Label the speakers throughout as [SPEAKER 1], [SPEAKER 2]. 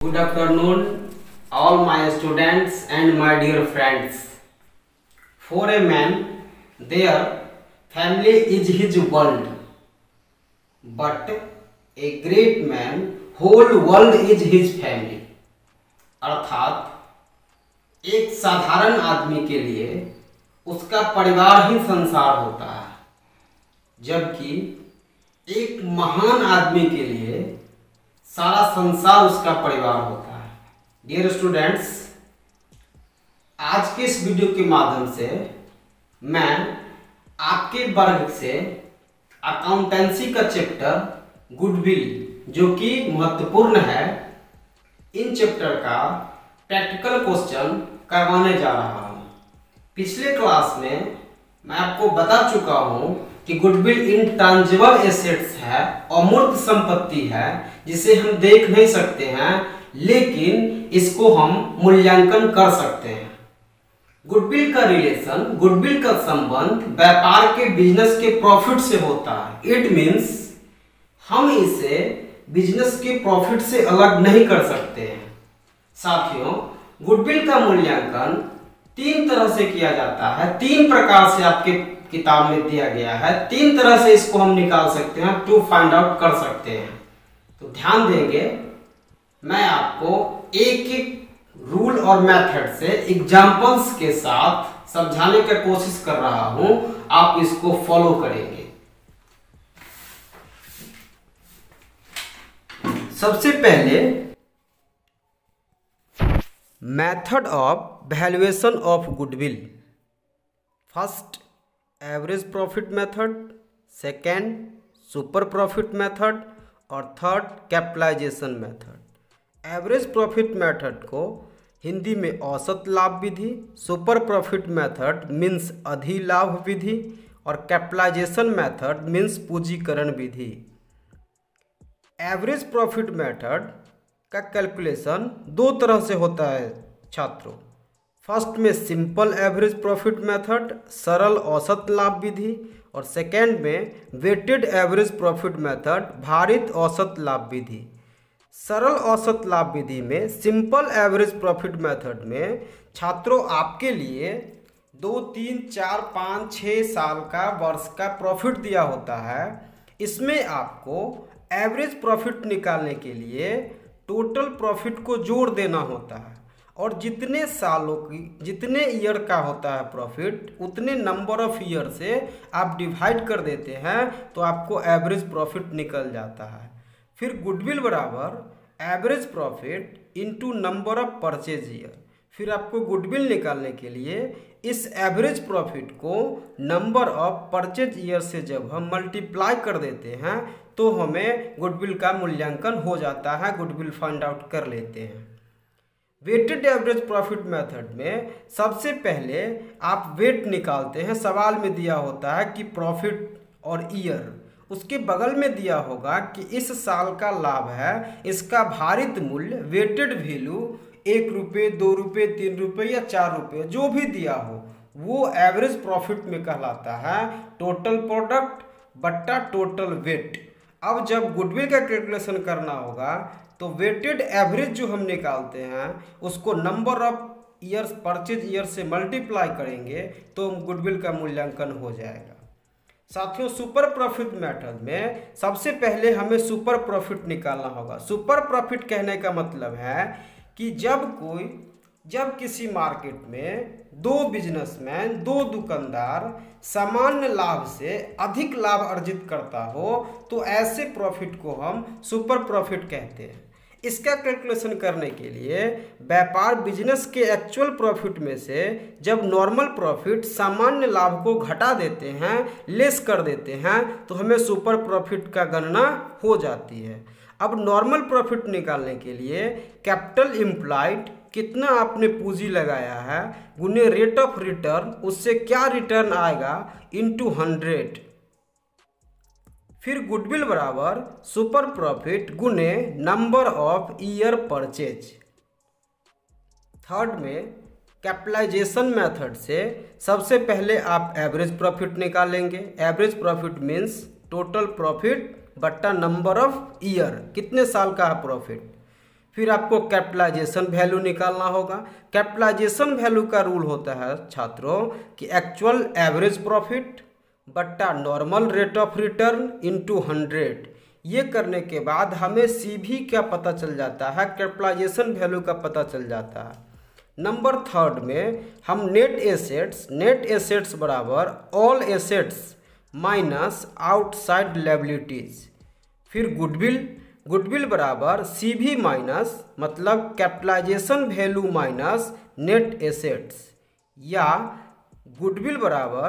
[SPEAKER 1] Good afternoon, all my students and my dear friends. For a man, their family is his world, but a great man, whole world is his family. अर्थात एक साधारण आदमी के लिए उसका परिवार ही संसार होता है, जबकि एक महान आदमी के लिए सारा संसार उसका परिवार होता है। डियर स्टूडेंट्स, आज के इस वीडियो के माध्यम से मैं आपके वर्ग से अकाउंटेंसी का चैप्टर गुडविल, जो कि महत्वपूर्ण है, इन चैप्टर का प्रैक्टिकल क्वेश्चन करवाने जा रहा हूं। पिछले क्लास में मैं आपको बता चुका हूं कि गुडविल इंटैंजिबल एसेट्स है, अमूर्त संपत्ति है, जिसे हम देख नहीं सकते हैं, लेकिन इसको हम मूल्यांकन कर सकते हैं। गुडविल का रिलेशन, गुडविल का संबंध व्यापार के, बिजनेस के प्रॉफिट से होता है। इट मीन्स हम इसे बिजनेस के प्रॉफिट से अलग नहीं कर सकते हैं। साथियों, गुडविल का मूल्यांकन तीन तरह से किया जाता है, तीन प्रकार से आपके किताब में दिया गया है, तीन तरह से इसको हम निकाल सकते हैं, टू फाइंड आउट कर सकते हैं। तो ध्यान देंगे, मैं आपको एक एक रूल और मेथड से एग्जांपल्स के साथ समझाने की कोशिश कर रहा हूं, आप इसको फॉलो करेंगे। सबसे पहले method of valuation of goodwill. First average profit method, second super profit method और third capitalization method. Average profit method को हिंदी में औसत लाभ विधि, सुपर प्रॉफिट मेथड मीन्स अधिलाभ विधि और कैपिटलाइजेशन मेथड मीन्स पूंजीकरण विधि। एवरेज प्रॉफिट मेथड का कैलकुलेशन दो तरह से होता है छात्रों। फर्स्ट में सिंपल एवरेज प्रॉफिट मेथड, सरल औसत लाभ विधि, और सेकेंड में वेटेड एवरेज प्रॉफिट मेथड, भारित औसत लाभ विधि। सरल औसत लाभ विधि में, सिंपल एवरेज प्रॉफिट मेथड में छात्रों आपके लिए 2, 3, 4, 5, 6 साल का, वर्ष का प्रॉफिट दिया होता है। इसमें आपको एवरेज प्रॉफिट निकालने के लिए टोटल प्रॉफिट को जोड़ देना होता है, और जितने सालों की, जितने ईयर का होता है प्रॉफिट, उतने नंबर ऑफ ईयर से आप डिवाइड कर देते हैं, तो आपको एवरेज प्रॉफिट निकल जाता है। फिर गुडविल बराबर average profit into number of purchase year. फिर आपको गुडविल निकालने के लिए इस एवरेज प्रॉफिट को नंबर ऑफ परचेज ईयर से जब हम मल्टीप्लाई कर देते हैं, तो हमें गुडविल का मूल्यांकन हो जाता है, गुडविल फाइंड आउट कर लेते हैं। वेटेड एवरेज प्रॉफिट मेथड में सबसे पहले आप वेट निकालते हैं। सवाल में दिया होता है कि प्रॉफिट और ईयर, उसके बगल में दिया होगा कि इस साल का लाभ है, इसका भारित मूल्य, वेटेड वैल्यू 1 रुपये, 2 रुपये, 3 रुपये या 4 रुपये, जो भी दिया हो, वो एवरेज प्रॉफिट में कहलाता है। टोटल प्रोडक्ट बट्टा टोटल वेट। अब जब गुडविल का कैलकुलेशन करना होगा, तो वेटेड एवरेज जो हम निकालते हैं, उसको number of years, purchase year से मल्टीप्लाई करेंगे, तो गुडविल का मूल्यांकन हो जाएगा। साथियों, सुपर प्रॉफिट मेथड में सबसे पहले हमें सुपर प्रॉफिट निकालना होगा। सुपर प्रॉफिट कहने का मतलब है कि जब किसी मार्केट में दो बिजनेसमैन, दो दुकानदार सामान्य लाभ से अधिक लाभ अर्जित करता हो, तो ऐसे प्रॉफिट को हम सुपर प्रॉफिट कहते हैं। इसका कैलकुलेशन करने के लिए व्यापार, बिजनेस के एक्चुअल प्रॉफिट में से जब नॉर्मल प्रॉफिट, सामान्य लाभ को घटा देते हैं, लेस कर देते हैं, तो हमें सुपर प्रॉफिट का गणना हो जाती है। अब नॉर्मल प्रॉफिट निकालने के लिए कैपिटल इम्प्लॉयड, कितना आपने पूंजी लगाया है, गुने रेट ऑफ रिटर्न, उससे क्या रिटर्न आएगा, इनटू 100। फिर गुडविल बराबर सुपर प्रॉफिट गुने number of year purchase. Third में कैपिटलाइजेशन मेथड से सबसे पहले आप एवरेज प्रॉफिट निकालेंगे। Average profit means total profit बट्टा नंबर ऑफ ईयर, कितने साल का है प्रॉफिट। फिर आपको कैपिटलाइजेशन वैल्यू निकालना होगा। कैपिटलाइजेशन वैल्यू का रूल होता है छात्रों कि एक्चुअल एवरेज प्रॉफिट बट्टा normal rate of return into 100। ये करने के बाद हमें सीवी क्या पता चल जाता है, कैपिटलाइजेशन वैल्यू का पता चल जाता है। नंबर 3 में हम नेट एसेट्स बराबर all assets minus outside liabilities. फिर गुडविल बराबर सीवी माइनस मतलब capitalization value minus net assets, या गुडविल बराबर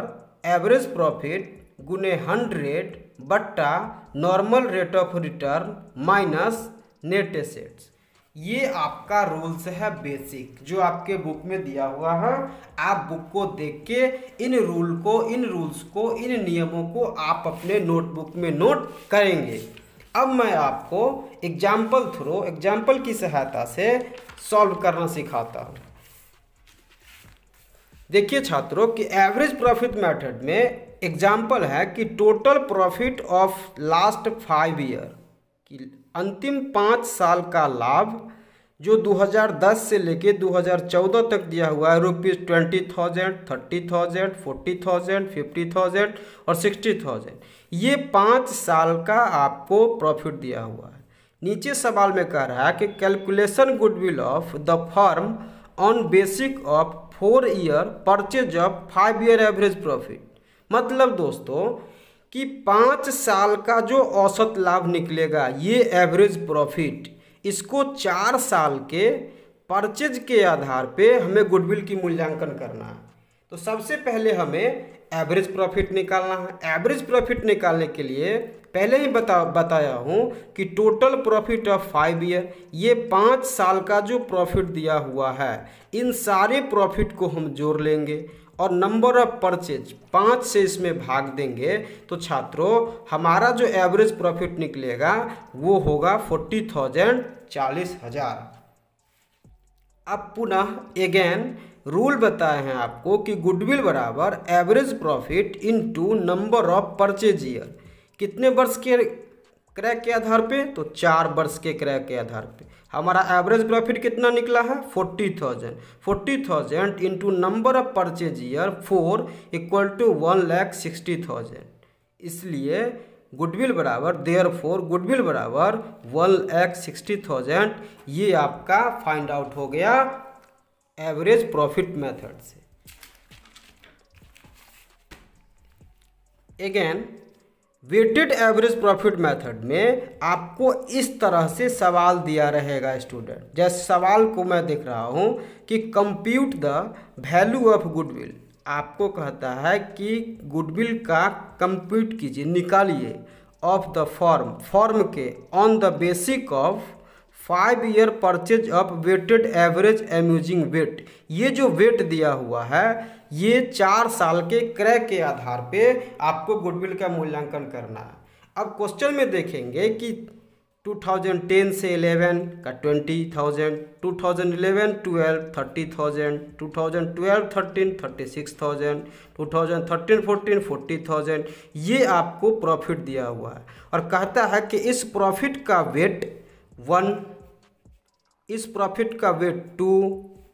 [SPEAKER 1] एवरेज प्रॉफिट गुने 100 बट्टा normal rate of return minus net assets. ये आपका रूल्स है बेसिक, जो आपके बुक में दिया हुआ है। आप बुक को देख के इन रूल्स को इन नियमों को आप अपने नोटबुक में नोट करेंगे। अब मैं आपको एग्जाम्पल की सहायता से सॉल्व करना सिखाता हूँ। देखिए छात्रों कि एवरेज प्रॉफिट मेथड में एग्जाम्पल है कि total profit of last 5 year कि अंतिम 5 साल का लाभ जो 2010 से लेके 2014 तक दिया हुआ है ₹20,000, 30,000, 40,000, 50,000 और 60,000। ये 5 साल का आपको प्रॉफिट दिया हुआ है। नीचे सवाल में कह रहा है कि calculation goodwill of the firm on basic of 4 year purchase of 5 year average profit. मतलब दोस्तों कि 5 साल का जो औसत लाभ निकलेगा ये एवरेज प्रॉफिट, इसको 4 साल के परचेज के आधार पे हमें गुडविल की मूल्यांकन करना है। तो सबसे पहले हमें एवरेज प्रॉफिट निकालना है। एवरेज प्रॉफिट निकालने के लिए पहले ही बताया हूँ कि टोटल प्रॉफिट ऑफ 5 ईयर, ये 5 साल का जो प्रॉफिट दिया हुआ है इन सारे प्रॉफिट को हम जोड़ लेंगे और नंबर ऑफ परचेज 5 से इसमें भाग देंगे। तो छात्रों हमारा जो एवरेज प्रॉफिट निकलेगा वो होगा 40,000, 40,000। अब पुनः एगेन रूल बताए हैं आपको कि गुडविल बराबर average profit into number of purchase year. कितने वर्ष के क्रय के आधार पे? तो 4 वर्ष के क्रय के आधार पे हमारा एवरेज प्रॉफिट कितना निकला है? 40,000। 40,000 into number of purchase year 4 equal to 1,60,000। इसलिए गुडविल बराबर गुडविल बराबर 1,60,000। ये आपका फाइंड आउट हो गया एवरेज प्रॉफिट मेथड से। Again weighted average profit method में आपको इस तरह से सवाल दिया रहेगा स्टूडेंट। जैसे सवाल को मैं देख रहा हूँ कि compute the value of goodwill. आपको कहता है कि गुडविल का कंप्यूट कीजिए, निकालिए ऑफ द फॉर्म के on the basic of 5 year purchase of weighted average assuming weight. ये जो वेट दिया हुआ है ये 4 साल के क्रय के आधार पे आपको गुडविल का मूल्यांकन करना है। अब क्वेश्चन में देखेंगे कि 2010 से 11 का 20,000, 2011 12 30,000, 2012 13 36,000, 2013 14 40,000। ये आपको प्रॉफिट दिया हुआ है और कहता है कि इस प्रॉफिट का वेट 1, इस प्रॉफिट का वेट 2,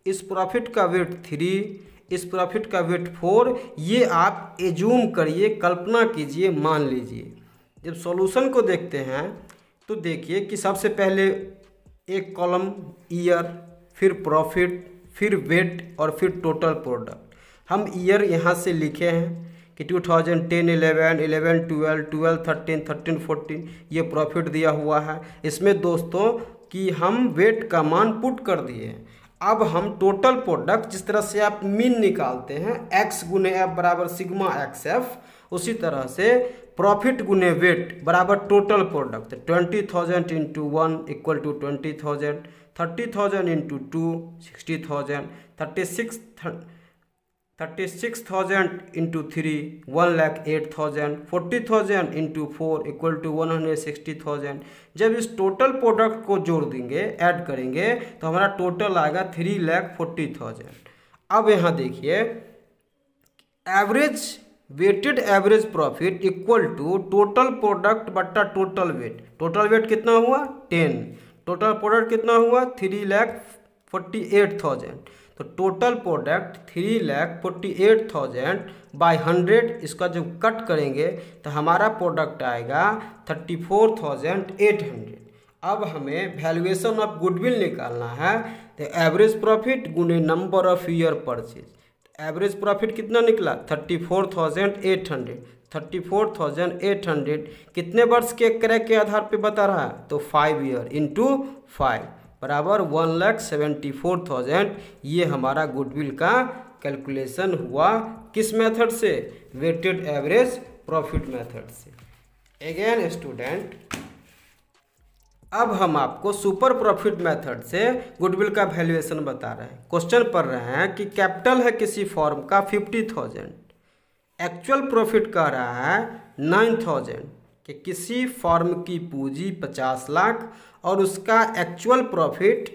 [SPEAKER 1] इस प्रॉफिट का वेट 3, इस प्रॉफिट का वेट 4। ये आप एज्यूम करिए, कल्पना कीजिए, मान लीजिए। जब सॉल्यूशन को देखते हैं तो देखिए कि सबसे पहले एक कॉलम ईयर, फिर प्रॉफिट, फिर वेट और फिर टोटल प्रोडक्ट। हम ईयर यहाँ से लिखे हैं कि 2010 11 11 12 12 13 13 14 ये प्रॉफिट दिया हुआ है। इसमें दोस्तों कि हम वेट का मान पुट कर दिए हैं। अब हम टोटल प्रोडक्ट, जिस तरह से आप मीन निकालते हैं x गुने एफ बराबर सिग्मा एक्स एफ, उसी तरह से प्रॉफिट गुने वेट बराबर total product. 20,000 into 1 equal to 20,000, 30,000 into 2 60,000, 36,000 into 3 1,08,000, 40,000 into 4 equal to 160,000। जब इस टोटल प्रोडक्ट को जोड़ देंगे, ऐड करेंगे तो हमारा टोटल आएगा 3,40,000। अब यहाँ देखिए average weighted average profit equal to total product बट्टा टोटल वेट। टोटल वेट कितना हुआ? 10। टोटल प्रोडक्ट कितना हुआ 3,48,000। तो टोटल प्रोडक्ट 3,48,000 बाई 100, इसका जो कट करेंगे तो हमारा प्रोडक्ट आएगा 34,800। अब हमें वैल्यूएशन ऑफ गुडविल निकालना है। तो एवरेज प्रॉफिट गुने number of year purchase. Average profit कितना निकला 34,800। 34,800 कितने वर्ष के क्रय के आधार पे बता रहा है, तो 5 ईयर इंटू 5 बराबर 1,74,000। ये हमारा गुडविल का कैलकुलेशन हुआ किस मेथड से, वेटेड एवरेज प्रॉफिट मेथड से। अगेन स्टूडेंट, अब हम आपको सुपर प्रॉफिट मेथड से गुडविल का वैल्यूएशन बता रहे हैं। क्वेश्चन पढ़ रहे हैं कि कैपिटल है किसी फॉर्म का 50,000, एक्चुअल प्रॉफिट कह रहा है 9,000, कि किसी फॉर्म की पूंजी 50 लाख और उसका एक्चुअल प्रॉफिट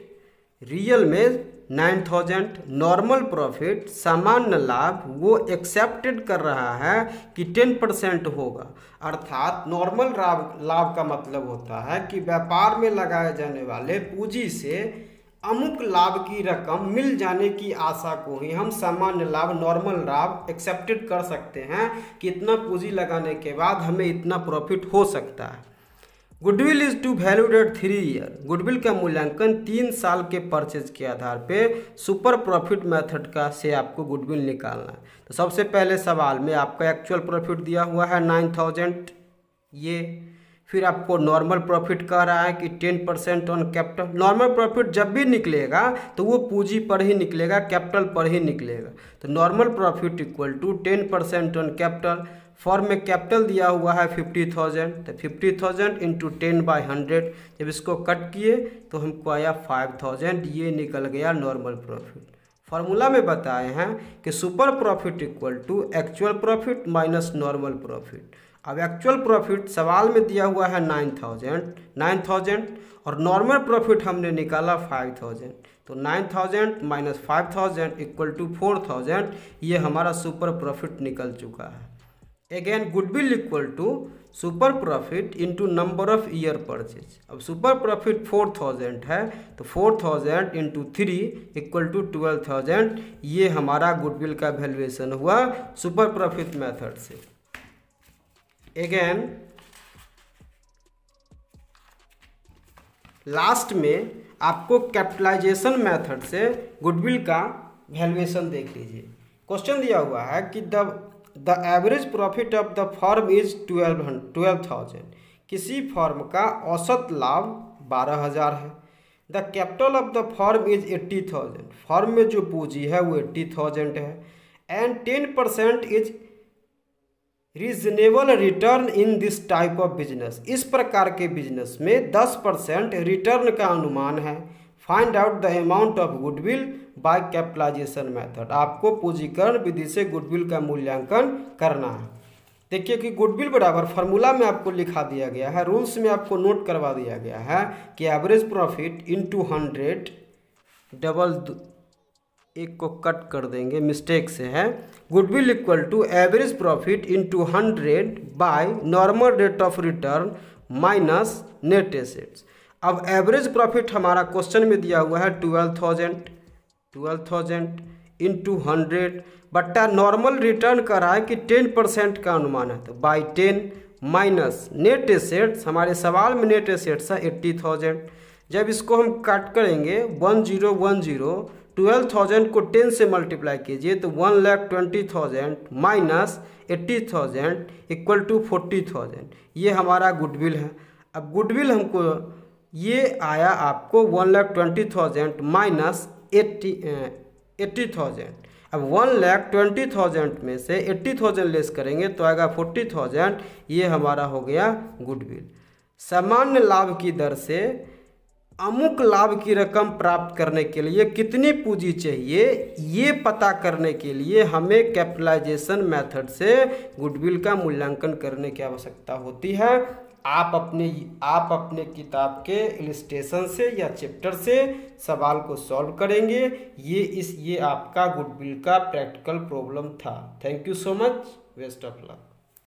[SPEAKER 1] रियल में 9,000। नॉर्मल प्रॉफिट सामान्य लाभ वो एक्सेप्टेड कर रहा है कि 10% होगा। अर्थात नॉर्मल लाभ का मतलब होता है कि व्यापार में लगाए जाने वाले पूंजी से अमुक लाभ की रकम मिल जाने की आशा को ही हम सामान्य लाभ, नॉर्मल लाभ एक्सेप्टेड कर सकते हैं कि इतना पूंजी लगाने के बाद हमें इतना प्रॉफिट हो सकता है। Goodwill is to valued at 3 year. Goodwill का मूल्यांकन 3 साल के परचेज के आधार पे सुपर प्रॉफिट मेथड का से आपको गुडविल निकालना है। तो सबसे पहले सवाल में आपका एक्चुअल प्रॉफिट दिया हुआ है 9,000 ये, फिर आपको नॉर्मल प्रॉफिट कह रहा है कि 10% ऑन कैपिटल। नॉर्मल प्रॉफिट जब भी निकलेगा तो वो पूंजी पर ही निकलेगा, कैपिटल पर ही निकलेगा। तो normal profit equal to 10% on capital. Form में कैपिटल दिया हुआ है 50,000, तो 50,000 इंटू 10/100। जब इसको कट किए तो हमको आया 5,000, ये निकल गया नॉर्मल प्रॉफिट। फार्मूला में बताए हैं कि super profit equal to actual profit minus normal profit. अब एक्चुअल प्रॉफिट सवाल में दिया हुआ है 9,000 और नॉर्मल प्रॉफिट हमने निकाला 5,000। तो 9,000 माइनस 5,000 इक्वल टू 4,000, ये हमारा सुपर प्रॉफिट निकल चुका है। Again goodwill equal to super profit into number of year purchase. अब सुपर प्रॉफिट 4,000 है, तो 4,000 इंटू 3 इक्वल टू 12,000। ये हमारा गुडविल का वैल्यूएशन हुआ सुपर प्रॉफिट मेथड से। अगेन लास्ट में आपको कैपिटलाइजेशन मेथड से गुडविल का वैल्यूएशन देख लीजिए। क्वेश्चन दिया हुआ है कि the average profit of the firm is 12,000। किसी फर्म का औसत लाभ 12,000 है। The capital of the firm is 80,000। Firm में जो पूंजी है वो 80,000 है। And 10% is reasonable return in this type of business. इस प्रकार के बिजनेस में 10% रिटर्न का अनुमान है। Find out the amount of goodwill by capitalization method. आपको पूंजीकरण विधि से गुडविल का मूल्यांकन करना है। देखिए कि गुडविल बराबर फार्मूला में आपको लिखा दिया गया है, रूल्स में आपको नोट करवा दिया गया है कि एवरेज प्रॉफिट इंटू 100, डबल एक को कट कर देंगे, मिस्टेक से है। Goodwill equal to average profit into 100 by normal rate of return minus net assets. अब एवरेज प्रॉफिट हमारा क्वेश्चन में दिया हुआ है 12,000 इंटू 100 बट्टा नॉर्मल रिटर्न कर रहा है कि 10% का अनुमान है, तो बाई 10 माइनस नेट एसेट्स। हमारे सवाल में नेट एसेट्स है 80,000। जब इसको हम काट करेंगे 1010, 12,000 को 10 से मल्टीप्लाई कीजिए तो 1,20,000 माइनस 80,000 इक्वल टू 40,000। ये हमारा गुडविल है। अब गुडविल हमको ये आया आपको 1,20,000 माइनस 80,000। अब 1,20,000 में से 80,000 लेस करेंगे तो आएगा 40,000। ये हमारा हो गया गुडविल। सामान्य लाभ की दर से अमुक लाभ की रकम प्राप्त करने के लिए कितनी पूंजी चाहिए, ये पता करने के लिए हमें कैपिटलाइजेशन मेथड से गुडविल का मूल्यांकन करने की आवश्यकता होती है। आप अपने किताब के इलस्ट्रेशन से या चैप्टर से सवाल को सॉल्व करेंगे। ये आपका गुडविल का प्रैक्टिकल प्रॉब्लम था। Thank you so much. Best of luck.